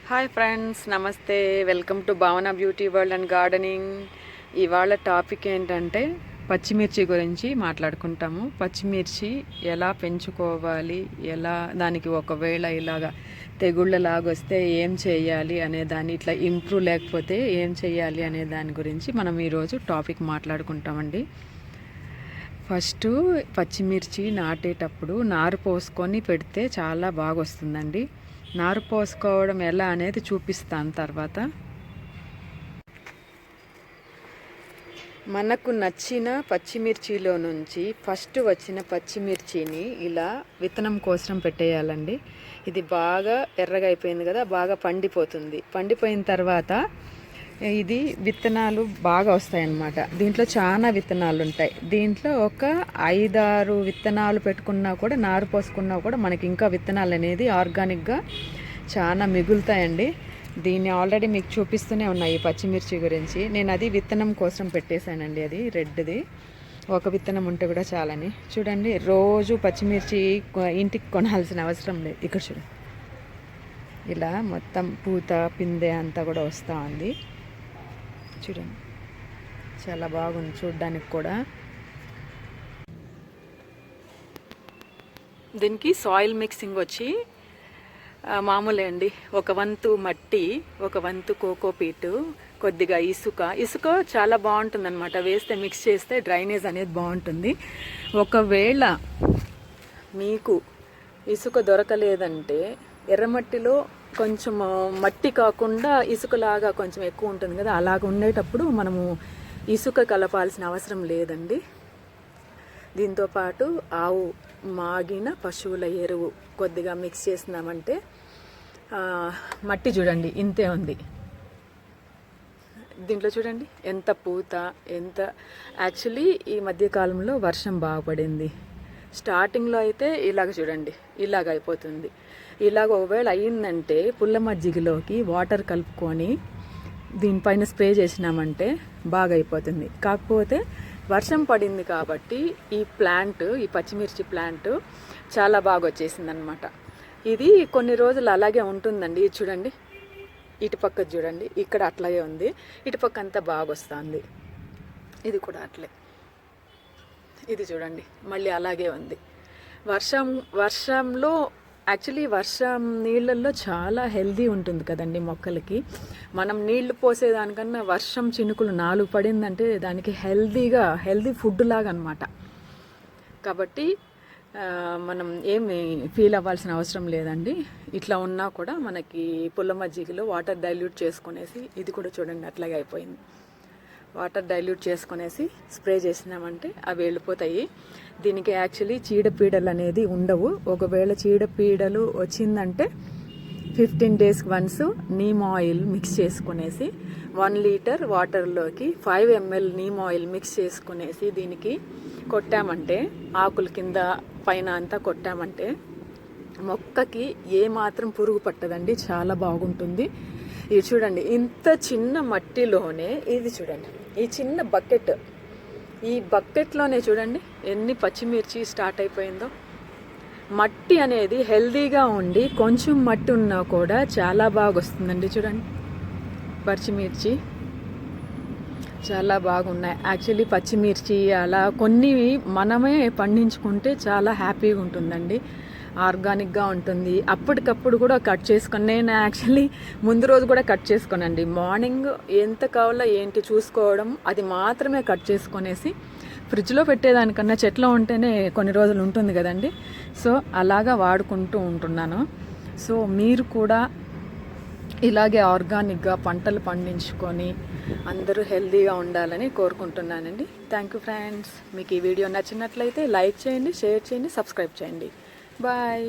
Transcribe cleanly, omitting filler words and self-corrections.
Hi friends, నమస్తే. Welcome to భావన beauty world and gardening. ఇవాళ టాపిక్ ఏంటంటే పచ్చిమిర్చి గురించి మాట్లాడుకుంటాము. పచ్చిమిర్చి ఎలా పెంచుకోవాలి, ఎలా దానికి ఒకవేళ ఇలాగా తెగుళ్ళలాగొస్తే ఏం చేయాలి అనే దాన్ని, ఇట్లా ఇంప్రూవ్ లేకపోతే ఏం చేయాలి అనే దాని గురించి మనం ఈరోజు టాపిక్ మాట్లాడుకుంటామండి. ఫస్ట్ పచ్చిమిర్చి నాటేటప్పుడు నారు పోసుకొని పెడితే చాలా బాగా వస్తుందండి. నారు పోసుకోవడం ఎలా అనేది చూపిస్తాను తర్వాత. మనకు నచ్చిన పచ్చిమిర్చిలో నుంచి ఫస్ట్ వచ్చిన పచ్చిమిర్చిని ఇలా విత్తనం కోసం పెట్టేయాలండి. ఇది బాగా ఎర్రగా అయిపోయింది కదా, బాగా పండిపోతుంది. పండిపోయిన తర్వాత ఇది విత్తనాలు బాగా వస్తాయన్నమాట. దీంట్లో చాలా విత్తనాలు ఉంటాయి. దీంట్లో ఒక 5-6 విత్తనాలు పెట్టుకున్నా కూడా, నారు పోసుకున్నా కూడా మనకి ఇంకా విత్తనాలు అనేది ఆర్గానిక్గా చాలా మిగులుతాయండి. దీన్ని ఆల్రెడీ మీకు చూపిస్తూనే ఉన్నాయి పచ్చిమిర్చి గురించి. నేను అది విత్తనం కోసం పెట్టేశానండి. అది రెడ్ది ఒక విత్తనం ఉంటే కూడా చాలని. చూడండి, రోజు పచ్చిమిర్చి ఇంటికి కొనాల్సిన అవసరం లేదు. ఇక్కడ చూడండి, ఇలా మొత్తం పూత పిందె అంతా కూడా వస్తూ ఉంది. చూడండి, చాలా బాగుంది చూడ్డానికి కూడా. దీనికి సాయిల్ మిక్సింగ్ వచ్చి మామూలే అండి. ఒక వంతు మట్టి, ఒక వంతు కోకోపీటు, కొద్దిగా ఇసుక చాలా బాగుంటుంది అనమాట. వేస్తే మిక్స్ చేస్తే డ్రైనేజ్ అనేది బాగుంటుంది. ఒకవేళ మీకు ఇసుక దొరకలేదంటే ఎర్రమట్టిలో కొంచెం మట్టి కాకుండా ఇసుకలాగా కొంచెం ఎక్కువ ఉంటుంది కదా, అలాగ ఉండేటప్పుడు మనము ఇసుక కలపాల్సిన అవసరం లేదండి. దీంతోపాటు ఆవు మాగిన పశువుల ఎరువు కొద్దిగా మిక్స్ చేసినామంటే, మట్టి చూడండి ఇంతే ఉంది. దీంట్లో చూడండి ఎంత పూత, ఎంత యాక్చువల్లీ ఈ మధ్యకాలంలో వర్షం బాగా పడింది. స్టార్టింగ్లో అయితే ఇలాగ చూడండి, ఇలాగ అయిపోతుంది. ఇలాగ ఒకవేళ అయ్యిందంటే పుల్ల మజ్జిగలోకి వాటర్ కలుపుకొని దీనిపైన స్ప్రే చేసినామంటే బాగా అయిపోతుంది. కాకపోతే వర్షం పడింది కాబట్టి ఈ పచ్చిమిర్చి ప్లాంట్ చాలా బాగా వచ్చేసింది అనమాట. ఇది కొన్ని రోజులు అలాగే ఉంటుందండి. ఇది చూడండి, ఇటుపక్క చూడండి, ఇక్కడ అట్లాగే ఉంది. ఇటుపక్క అంతా బాగా వస్తుంది. ఇది కూడా అట్లే, ఇది చూడండి మళ్ళీ అలాగే ఉంది. వర్షంలో యాక్చువల్లీ వర్షం నీళ్ళల్లో చాలా హెల్దీ ఉంటుంది కదండి మొక్కలకి. మనం నీళ్లు పోసేదానికన్నా వర్షం చినుకులు 4 పడిందంటే దానికి హెల్దీ ఫుడ్ లాగా అనమాట. కాబట్టి మనం ఏమి ఫీల్ అవ్వాల్సిన అవసరం లేదండి. ఇట్లా ఉన్నా కూడా మనకి పుల్ల మజ్జిగలో వాటర్ డైల్యూట్ చేసుకునేసి, ఇది కూడా చూడండి అట్లాగే అయిపోయింది. వాటర్ డైల్యూట్ చేసుకునేసి స్ప్రే చేసినామంటే అవి వెళ్ళిపోతాయి. దీనికి యాక్చువల్లీ చీడపీడలు అనేది ఉండవు. ఒకవేళ చీడపీడలు వచ్చిందంటే 15 డేస్కి వన్స్ నీమ్ ఆయిల్ మిక్స్ చేసుకునేసి 1 లీటర్ వాటర్లోకి 5 ml నీమ్ ఆయిల్ మిక్స్ చేసుకునేసి దీనికి కొట్టామంటే, ఆకుల కింద పైన అంతా కొట్టామంటే మొక్కకి ఏమాత్రం పురుగు పట్టదండి. చాలా బాగుంటుంది. ఇది చూడండి, ఇంత చిన్న మట్టిలోనే ఇది చూడండి, ఈ చిన్న బకెట్, ఈ బకెట్లోనే చూడండి ఎన్ని పచ్చిమిర్చి స్టార్ట్ అయిపోయిందో. మట్టి అనేది హెల్దీగా ఉండి కొంచెం మట్టి ఉన్నా కూడా చాలా బాగా వస్తుందండి. చూడండి, పచ్చిమిర్చి చాలా బాగున్నాయి. యాక్చువల్లీ పచ్చిమిర్చి అలా కొన్ని మనమే పండించుకుంటే చాలా హ్యాపీగా ఉంటుందండి. ఆర్గానిక్గా ఉంటుంది. అప్పటికప్పుడు కూడా కట్ చేసుకొని, నేను యాక్చువల్లీ ముందు రోజు కూడా కట్ చేసుకోనండి. మార్నింగ్ ఎంత కావాలో ఏంటి చూసుకోవడం, అది మాత్రమే కట్ చేసుకొనేసి ఫ్రిడ్జ్లో పెట్టేదానికన్నా చెట్లో ఉంటేనే కొన్ని రోజులు ఉంటుంది కదండి. సో అలాగా వాడుకుంటూ ఉంటున్నాను. సో మీరు కూడా ఇలాగే ఆర్గానిక్గా పంటలు పండించుకొని అందరూ హెల్తీగా ఉండాలని కోరుకుంటున్నానండి. Thank you friends. మీకు ఈ వీడియో నచ్చినట్లయితే లైక్ చేయండి, షేర్ చేయండి, సబ్స్క్రైబ్ చేయండి. బాయ్.